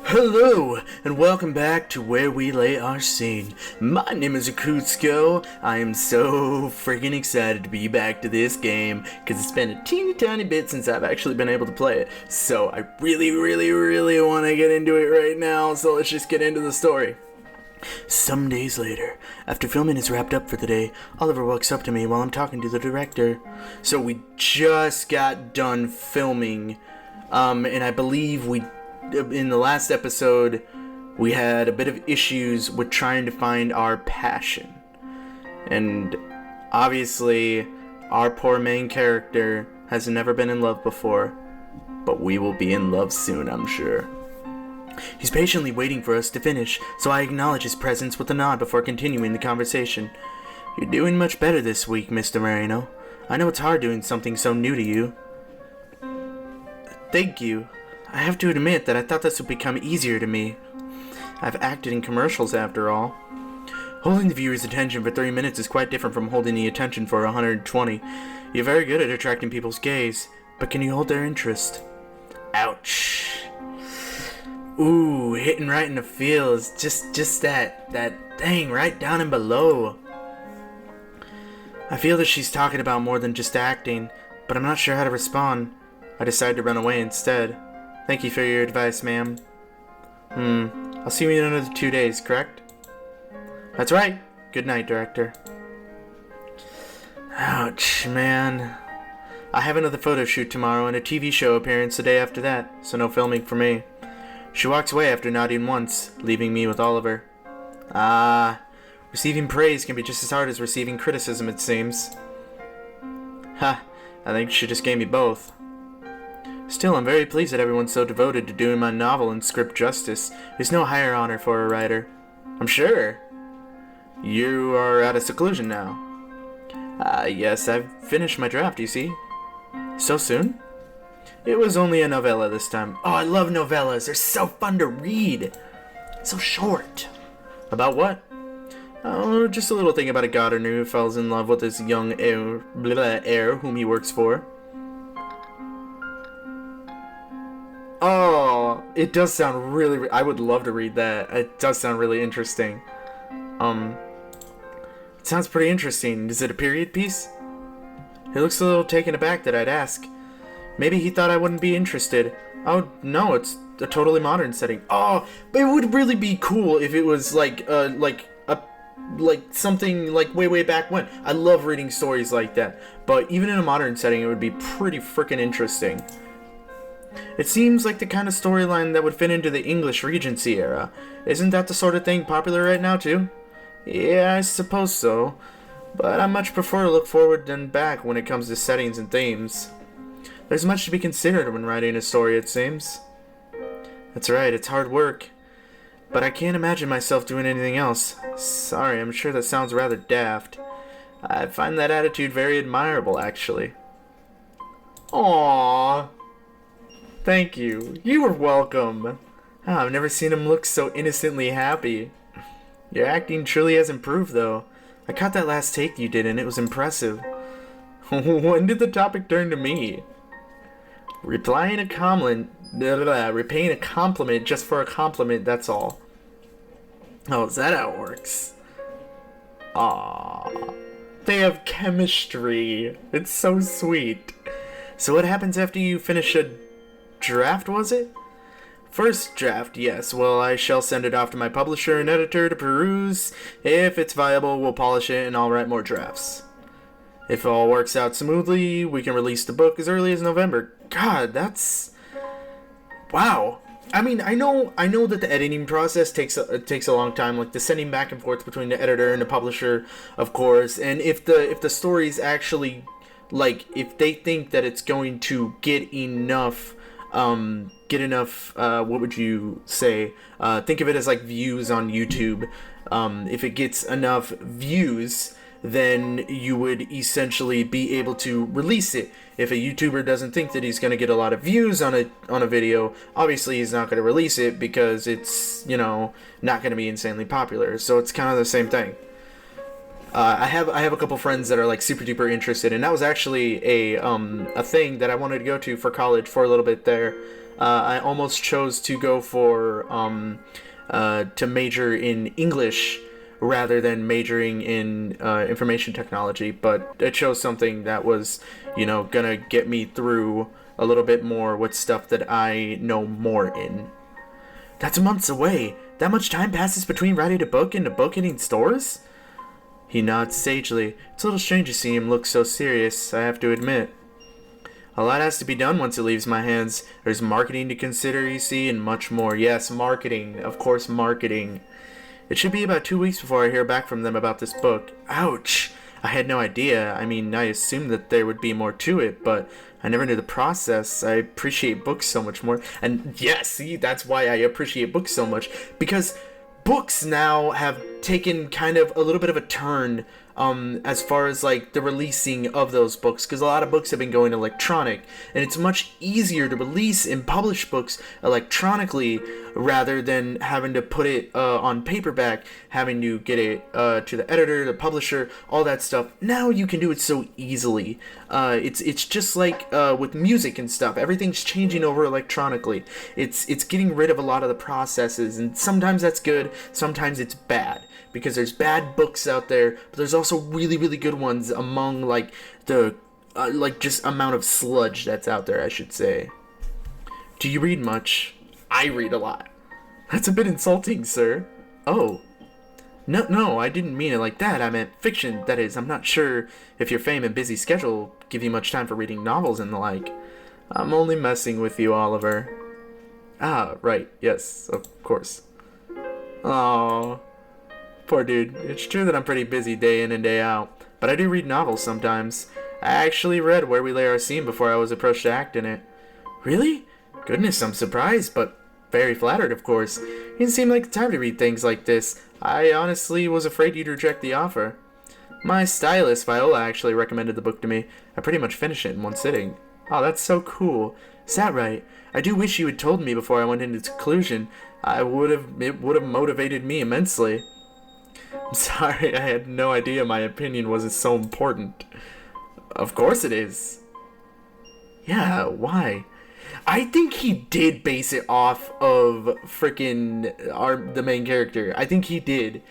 Hello, and welcome back to Where We Lay Our Scene. My name is Rekutsko. I am so freaking excited to be back to this game, because it's been a teeny tiny bit since I've actually been able to play it. So I really want to get into it right now, so let's just get into the story. Some days later, after filming is wrapped up for the day, Oliver walks up to me while I'm talking to the director. So we just got done filming, and I believe in the last episode, we had a bit of issues with trying to find our passion. And obviously, our poor main character has never been in love before, but we will be in love soon, I'm sure. He's patiently waiting for us to finish, so I acknowledge his presence with a nod before continuing the conversation. You're doing much better this week, Mr. Moreno. I know it's hard doing something so new to you. Thank you. I have to admit that I thought this would become easier to me. I've acted in commercials after all. Holding the viewer's attention for 30 minutes is quite different from holding the attention for 120. You're very good at attracting people's gaze, but can you hold their interest? Ouch. Ooh, hitting right in the feels. Just that thing right down and below. I feel that she's talking about more than just acting, but I'm not sure how to respond. I decide to run away instead. Thank you for your advice, ma'am. I'll see you in another 2 days, correct? That's right. Good night, director. Ouch, man. I have another photo shoot tomorrow and a TV show appearance the day after that, so no filming for me. She walks away after nodding once, leaving me with Oliver. Receiving praise can be just as hard as receiving criticism, it seems. Ha, I think she just gave me both. Still, I'm very pleased that everyone's so devoted to doing my novel and script justice. There's no higher honor for a writer. I'm sure. You are out of seclusion now. Yes, I've finished my draft, you see. So soon? It was only a novella this time. Oh, I love novellas. They're so fun to read. So short. About what? Oh, just a little thing about a gardener who falls in love with his young heir whom he works for. Oh, it does sound really... I would love to read that. It does sound really interesting. It sounds pretty interesting. Is it a period piece? He looks a little taken aback that I'd ask. Maybe he thought I wouldn't be interested. Oh, no, it's a totally modern setting. Oh, but it would really be cool if it was like something like way back when. I love reading stories like that. But even in a modern setting, it would be pretty freaking interesting. It seems like the kind of storyline that would fit into the English Regency era. Isn't that the sort of thing popular right now, too? Yeah, I suppose so. But I much prefer to look forward than back when it comes to settings and themes. There's much to be considered when writing a story, it seems. That's right, it's hard work. But I can't imagine myself doing anything else. Sorry, I'm sure that sounds rather daft. I find that attitude very admirable, actually. Aww. Thank you. You are welcome. Oh, I've never seen him look so innocently happy. Your acting truly has improved, though. I caught that last take you did, and it was impressive. When did the topic turn to me? Repaying a compliment just for a compliment, that's all. Oh, is that how it works? Aww. They have chemistry. It's so sweet. So what happens after you finish a draft, was it? First draft, yes. Well, I shall send it off to my publisher and editor to peruse. If it's viable, we'll polish it and I'll write more drafts. If it all works out smoothly, we can release the book as early as November. God, that's... Wow. I mean, I know that the editing process takes a long time, like the sending back and forth between the editor and the publisher, of course. And if the story's actually, like, if they think that it's going to get enough, what would you say? Think of it as like views on YouTube. If it gets enough views, then you would essentially be able to release it. If a YouTuber doesn't think that he's going to get a lot of views on a video, obviously he's not going to release it because it's, not going to be insanely popular. So it's kind of the same thing. I have a couple friends that are like super duper interested, and that was actually a thing that I wanted to go to for college for a little bit there. I almost chose to go for to major in English rather than majoring in information technology, but I chose something that was, gonna get me through a little bit more with stuff that I know more in. That's months away. That much time passes between writing a book and a book hitting stores? He nods sagely. It's a little strange to see him look so serious, I have to admit. A lot has to be done once it leaves my hands. There's marketing to consider, you see, and much more. Yes, marketing. Of course, marketing. It should be about 2 weeks before I hear back from them about this book. Ouch! I had no idea. I mean, I assumed that there would be more to it, but I never knew the process. I appreciate books so much more. And yes, see, that's why I appreciate books so much. Because books now have taken kind of a little bit of a turn as far as like the releasing of those books, because a lot of books have been going electronic, and it's much easier to release and publish books electronically rather than having to put it on paperback, having to get it to the editor, the publisher, all that stuff. Now you can do it so easily. It's just like with music and stuff. Everything's changing over electronically. It's getting rid of a lot of the processes, and sometimes that's good, sometimes it's bad. Because there's bad books out there, but there's also really, really good ones among, like, the, just amount of sludge that's out there, I should say. Do you read much? I read a lot. That's a bit insulting, sir. Oh. No, I didn't mean it like that. I meant fiction, that is. I'm not sure if your fame and busy schedule give you much time for reading novels and the like. I'm only messing with you, Oliver. Ah, right, yes, of course. Aww. Poor dude. It's true that I'm pretty busy day in and day out, but I do read novels sometimes. I actually read Where We Lay Our Scene before I was approached to act in it. Really? Goodness, I'm surprised, but very flattered, of course. You didn't seem like the type to read things like this. I honestly was afraid you'd reject the offer. My stylist, Viola, actually recommended the book to me. I pretty much finished it in one sitting. Oh, that's so cool. Is that right? I do wish you had told me before I went into its conclusion. It would have motivated me immensely. I'm sorry, I had no idea my opinion was so important. Of course it is. Yeah, why? I think he did base it off of frickin' the main character. I think he did,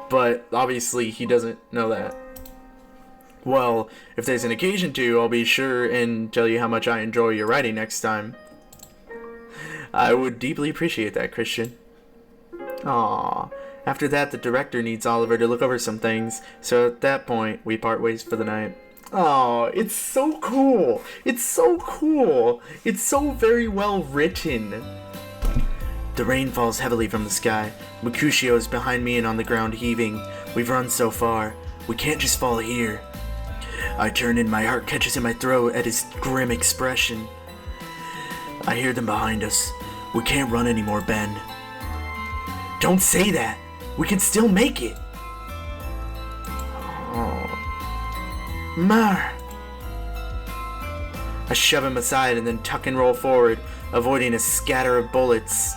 but obviously he doesn't know that. Well, if there's an occasion to, I'll be sure and tell you how much I enjoy your writing next time. I would deeply appreciate that, Christian. Aww. After that, the director needs Oliver to look over some things, so at that point, we part ways for the night. Oh, it's so cool! It's so cool! It's so very well written! The rain falls heavily from the sky. Mercutio is behind me and on the ground heaving. We've run so far. We can't just fall here. I turn and my heart catches in my throat at his grim expression. I hear them behind us. We can't run anymore, Ben. Don't say that! We can still make it! Oh. Mar! I shove him aside and then tuck and roll forward, avoiding a scatter of bullets.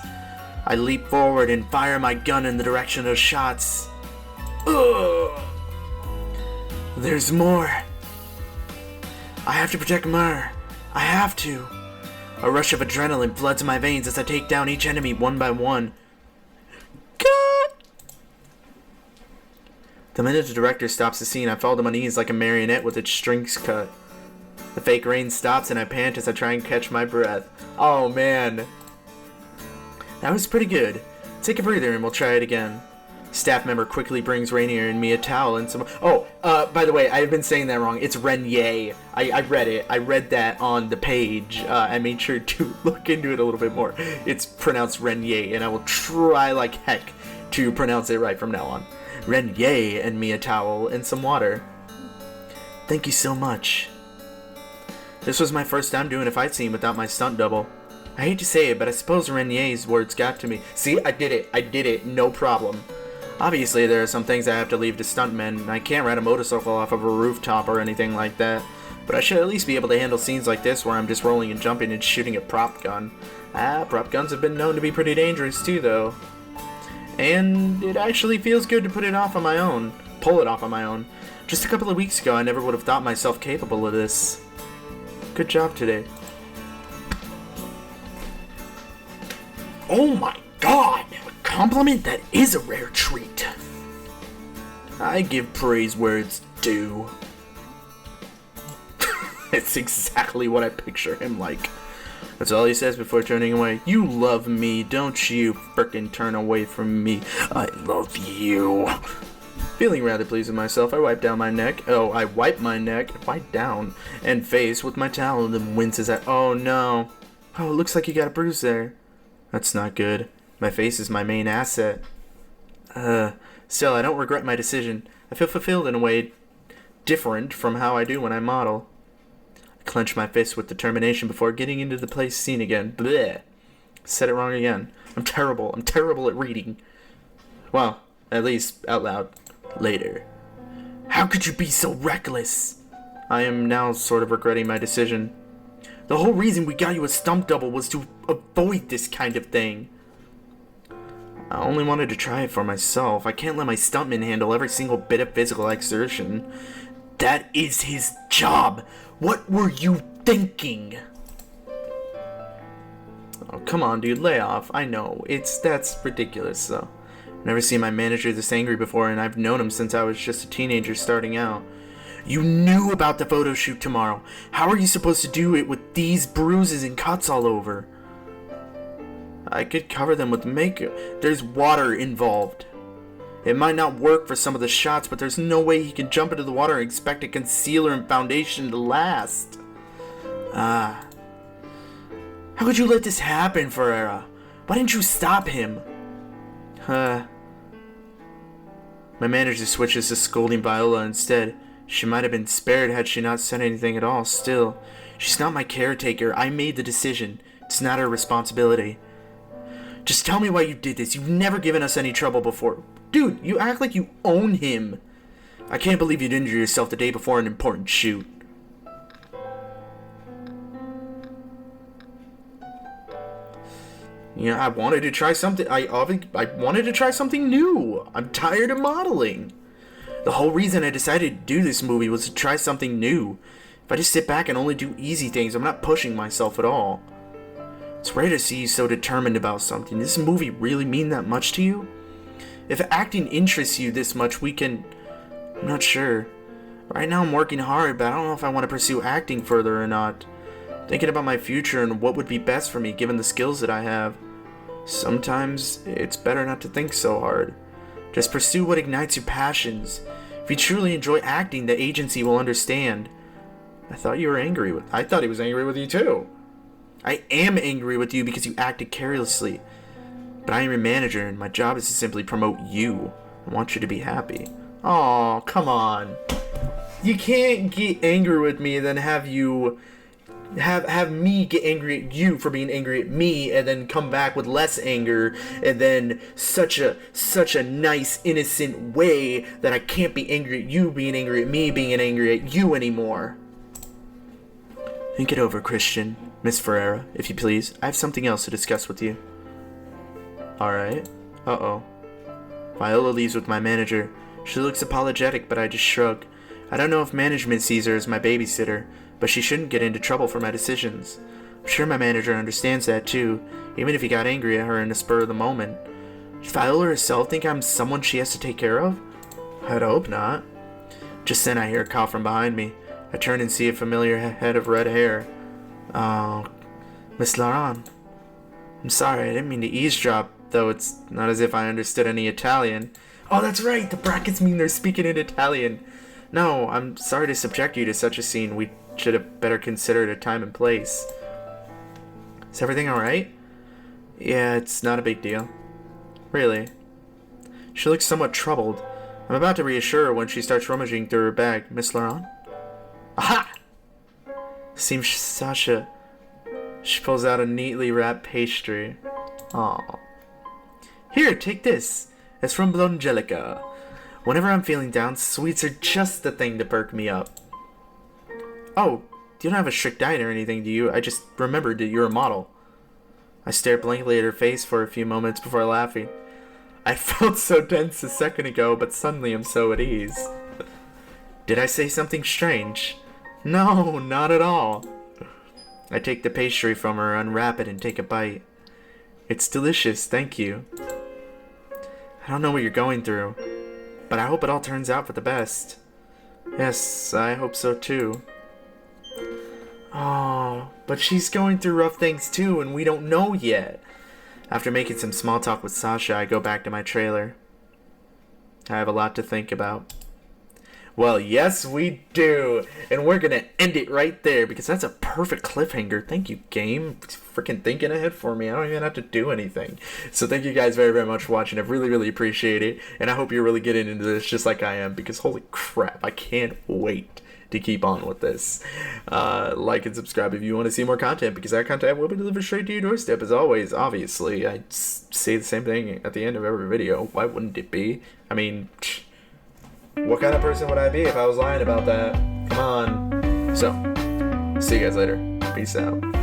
I leap forward and fire my gun in the direction of shots. Ugh! There's more. I have to protect Mar. I have to. A rush of adrenaline floods my veins as I take down each enemy one by one. The minute the director stops the scene, I fall to my knees like a marionette with its strings cut. The fake rain stops and I pant as I try and catch my breath. Oh man. That was pretty good. Take a breather and we'll try it again. Staff member quickly brings Rainier and me a towel and some... Oh, by the way, I've been saying that wrong. It's Renier. I read it. I read that on the page. I made sure to look into it a little bit more. It's pronounced Renier, and I will try like heck to pronounce it right from now on. Renier and me a towel and some water. Thank you so much. This was my first time doing a fight scene without my stunt double. I hate to say it, but I suppose Renier's words got to me. See, I did it, no problem. Obviously, there are some things I have to leave to stuntmen, and I can't ride a motorcycle off of a rooftop or anything like that. But I should at least be able to handle scenes like this where I'm just rolling and jumping and shooting a prop gun. Prop guns have been known to be pretty dangerous too, though. And it actually feels good to pull it off on my own. Just a couple of weeks ago, I never would have thought myself capable of this. Good job today. Oh my god! A compliment that is a rare treat. I give praise where it's due. It's exactly what I picture him like. That's all he says before turning away. You love me, don't you frickin' turn away from me. I love you. Feeling rather pleased with myself, I wipe my neck, wipe down, and face with my towel and then winces at, oh no. Oh, it looks like you got a bruise there. That's not good. My face is my main asset. Still, I don't regret my decision. I feel fulfilled in a way different from how I do when I model. I clench my fist with determination before getting into the place scene again. Bleh. Said it wrong again. I'm terrible at reading. Well, at least out loud. Later. How could you be so reckless? I am now sort of regretting my decision. The whole reason we got you a stunt double was to avoid this kind of thing. I only wanted to try it for myself. I can't let my stuntman handle every single bit of physical exertion. That is his job. What were you thinking? Oh, come on, dude. Lay off. I know. That's ridiculous, though. Never seen my manager this angry before, and I've known him since I was just a teenager starting out. You knew about the photo shoot tomorrow. How are you supposed to do it with these bruises and cuts all over? I could cover them with makeup. There's water involved. It might not work for some of the shots, but there's no way he can jump into the water and expect a concealer and foundation to last. How could you let this happen, Ferreira? Why didn't you stop him? My manager switches to scolding Viola instead. She might have been spared had she not said anything at all. Still, she's not my caretaker. I made the decision. It's not her responsibility. Just tell me why you did this. You've never given us any trouble before. Dude, you act like you own him. I can't believe you'd injure yourself the day before an important shoot. Yeah, I wanted to try something. I wanted to try something new. I'm tired of modeling. The whole reason I decided to do this movie was to try something new. If I just sit back and only do easy things, I'm not pushing myself at all. It's rare to see you so determined about something. Does this movie really mean that much to you? If acting interests you this much, I'm not sure. Right now I'm working hard, but I don't know if I want to pursue acting further or not. Thinking about my future and what would be best for me given the skills that I have. Sometimes it's better not to think so hard. Just pursue what ignites your passions. If you truly enjoy acting, the agency will understand. I thought he was angry with you too. I am angry with you because you acted carelessly. But I am your manager and my job is to simply promote you. I want you to be happy. Aw, come on. You can't get angry with me and then have me get angry at you for being angry at me and then come back with less anger and then such a nice innocent way that I can't be angry at you being angry at me being angry at you anymore. Think it over, Christian. Miss Ferreira, if you please. I have something else to discuss with you. Alright. Uh-oh. Viola leaves with my manager. She looks apologetic, but I just shrug. I don't know if management sees her as my babysitter, but she shouldn't get into trouble for my decisions. I'm sure my manager understands that too, even if he got angry at her in the spur of the moment. Does Viola herself think I'm someone she has to take care of? I'd hope not. Just then I hear a cough from behind me. I turn and see a familiar head of red hair. Oh, Miss Laurent. I'm sorry, I didn't mean to eavesdrop, though it's not as if I understood any Italian. Oh, that's right, the brackets mean they're speaking in Italian. No, I'm sorry to subject you to such a scene. We should have better considered a time and place. Is everything alright? Yeah, it's not a big deal. Really? She looks somewhat troubled. I'm about to reassure her when she starts rummaging through her bag. Miss Laurent? Aha! Seems Sasha. She pulls out a neatly wrapped pastry. Aw. Here, take this. It's from Blongelica. Whenever I'm feeling down, sweets are just the thing to perk me up. Oh, you don't have a strict diet or anything, do you? I just remembered that you're a model. I stared blankly at her face for a few moments before laughing. I felt so tense a second ago, but suddenly I'm so at ease. Did I say something strange? No, not at all. I take the pastry from her, unwrap it, and take a bite. It's delicious, thank you. I don't know what you're going through, but I hope it all turns out for the best. Yes, I hope so too. Oh, but she's going through rough things too, and we don't know yet. After making some small talk with Sasha, I go back to my trailer. I have a lot to think about. Well, yes, we do. And we're going to end it right there because that's a perfect cliffhanger. Thank you, game. Freaking thinking ahead for me. I don't even have to do anything. So thank you guys very, very much for watching. I really, really appreciate it. And I hope you're really getting into this just like I am because holy crap, I can't wait to keep on with this. Like and subscribe if you want to see more content because that content will be delivered straight to your doorstep as always. Obviously, I say the same thing at the end of every video. Why wouldn't it be? I mean, what kind of person would I be if I was lying about that? Come on. So, see you guys later. Peace out.